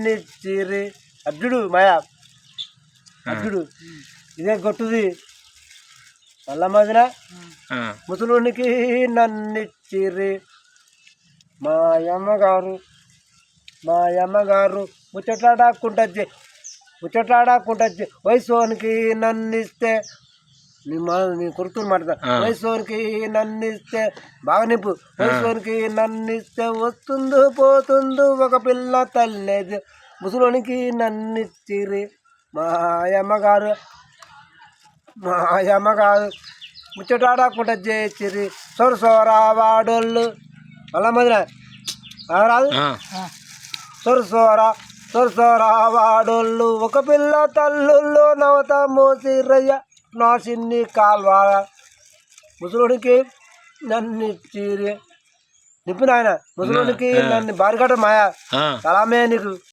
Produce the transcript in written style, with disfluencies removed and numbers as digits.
నన్నిచ్చిరి అర్జుడు మాయా అర్జుడు ఇదే కొట్టుది మళ్ళా మదిన ముసలునికి నన్నిచ్చిరి మా అమ్మగారు ముచ్చట్లాడాకుంటచ్చి వయసోనికి నన్నిస్తే నీ కొడుకుని మాట్లాడతా వయసోనికి నన్నిస్తే బాగా నింపు వయసోనికి నన్నిస్తే వస్తుందు పోతుందు ఒక పిల్ల తల్లేదు ముసలోనికి నన్నిచ్చిరి మా అమ్మగారు ముచ్చటాడకుండా చేసిరి సొరసోరా వాడోళ్ళు మళ్ళా మదిన రాదు సొరసోరా వాడోళ్ళు ఒక పిల్ల తల్లుల్లో నవత మోసిరయ్య నా సిన్ని కాల్వా ముసలుడికి నన్నిచ్చిరి నిప్పు నాయన ముసలుడికి నన్ను బారికట్ట మాయా సలామే నీకు